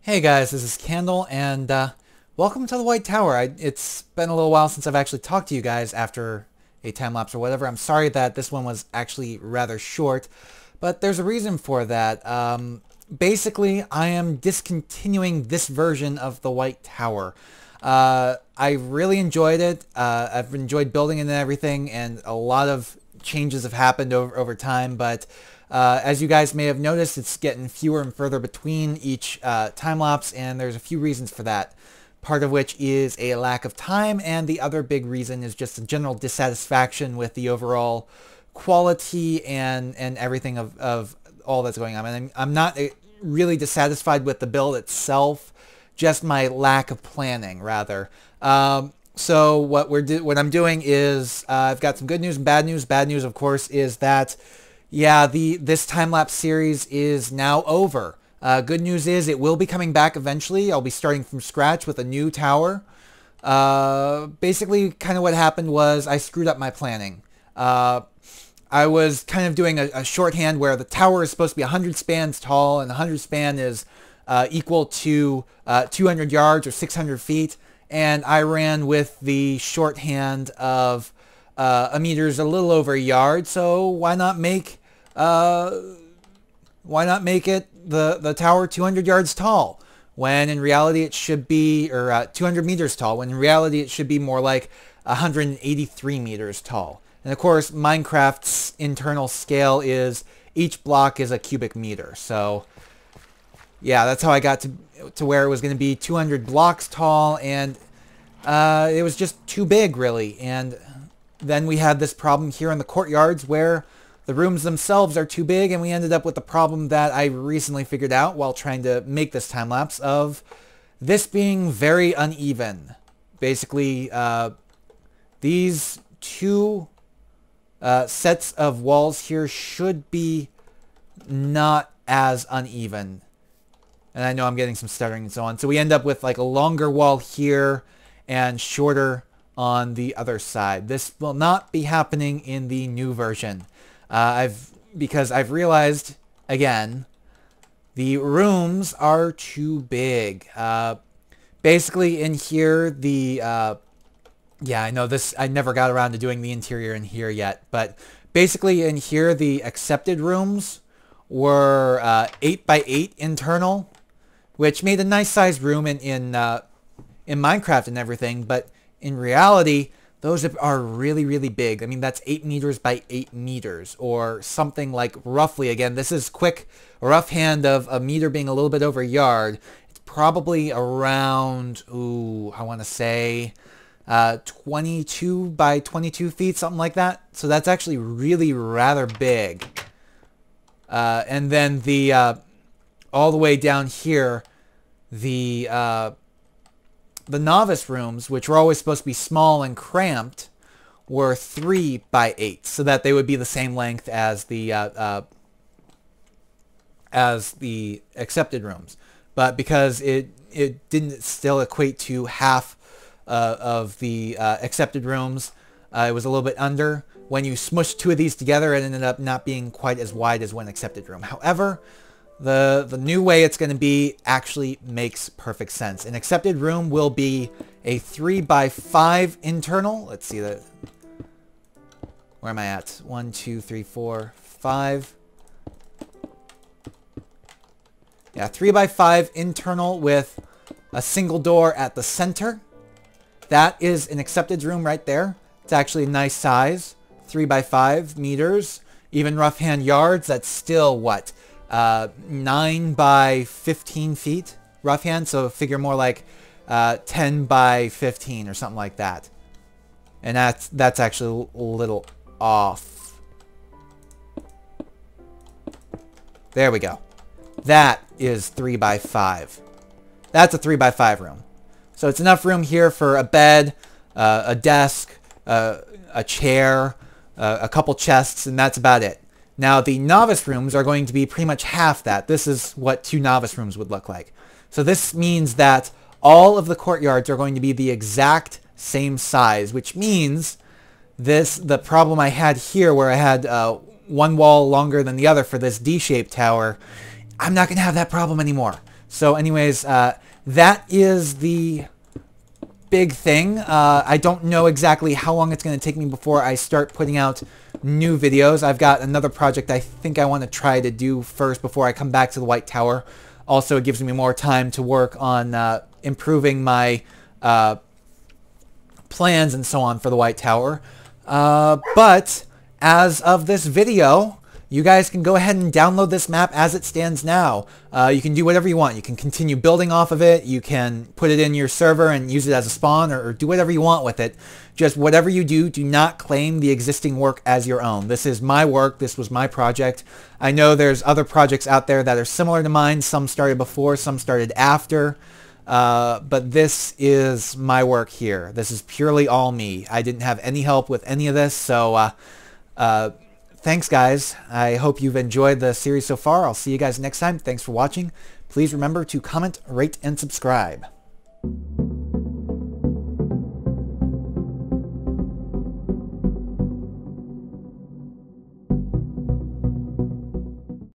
Hey guys, this is Candle, and welcome to the White Tower. It's been a little while since I've actually talked to you guys after a time lapse or whatever. I'm sorry that this one was actually rather short, but there's a reason for that. Basically, I am discontinuing this version of the White Tower. I really enjoyed it. I've enjoyed building it and everything, and a lot of changes have happened over time, but as you guys may have noticed, it's getting fewer and further between each time lapse, and there's a few reasons for that. Part of which is a lack of time, and the other big reason is just a general dissatisfaction with the overall quality and everything of all that's going on. And I'm not really dissatisfied with the build itself, just my lack of planning, rather. So what I'm doing is I've got some good news and bad news. Bad news, of course, is that yeah, this time-lapse series is now over. Good news is it will be coming back eventually. I'll be starting from scratch with a new tower. Basically, kind of what happened was I screwed up my planning. I was kind of doing a shorthand where the tower is supposed to be 100 spans tall, and the 100 span is equal to 200 yards or 600 feet. And I ran with the shorthand of a meter's a little over a yard, so why not make it the tower 200 yards tall, when in reality it should be, or 200 meters tall, when in reality it should be more like 183 meters tall. And of course, Minecraft's internal scale is each block is a cubic meter. So yeah, that's how I got to where it was going to be 200 blocks tall, and it was just too big, really. And then we had this problem here in the courtyards where the rooms themselves are too big, and we ended up with the problem that I recently figured out while trying to make this time lapse of this being very uneven. Basically, these two sets of walls here should be not as uneven. And I know I'm getting some stuttering and so on. So we end up with like a longer wall here and shorter on the other side. This will not be happening in the new version. Because I've realized, again, the rooms are too big. Basically in here, yeah, I know this, I never got around to doing the interior in here yet, but basically in here, the accepted rooms were 8 by 8 internal, which made a nice sized room in Minecraft and everything, but in reality, those are really, really big. I mean, that's 8 meters by 8 meters, or something like roughly, again, this is quick, rough hand of a meter being a little bit over a yard. It's probably around, ooh, I want to say 22 by 22 feet, something like that. So that's actually really rather big. And then the, all the way down here, the novice rooms, which were always supposed to be small and cramped, were 3 by 8, so that they would be the same length as the accepted rooms. But because it didn't still equate to half of the accepted rooms, it was a little bit under. When you smushed two of these together, it ended up not being quite as wide as one accepted room. However, the new way it's going to be actually makes perfect sense. An accepted room will be a 3 by 5 internal. Let's see that. Where am I at? 1, 2, 3, 4, 5. Yeah, 3 by 5 internal with a single door at the center. That is an accepted room right there. It's actually a nice size. 3 by 5 meters. Even rough hand yards, that's still what? 9 by 15 feet rough hand, so figure more like 10 by 15 or something like that. And that's actually a little off. There we go. That is 3 by 5. That's a 3 by 5 room. So it's enough room here for a bed, a desk, a chair, a couple chests, and that's about it. Now, the novice rooms are going to be pretty much half that. This is what 2 novice rooms would look like. So this means that all of the courtyards are going to be the exact same size, which means the problem I had here where I had one wall longer than the other for this D-shaped tower, I'm not going to have that problem anymore. So anyways, that is the big thing. I don't know exactly how long it's going to take me before I start putting out new videos. I've got another project I think I want to try to do first before I come back to the White Tower. Also, it gives me more time to work on improving my plans and so on for the White Tower. But as of this video, you guys can go ahead and download this map as it stands now. You can do whatever you want. You can continue building off of it. You can put it in your server and use it as a spawn, or do whatever you want with it. Just whatever you do, do not claim the existing work as your own. This is my work. This was my project. I know there's other projects out there that are similar to mine. Some started before, some started after. But this is my work here. This is purely all me. I didn't have any help with any of this, so thanks, guys. I hope you've enjoyed the series so far. I'll see you guys next time. Thanks for watching. Please remember to comment, rate, and subscribe.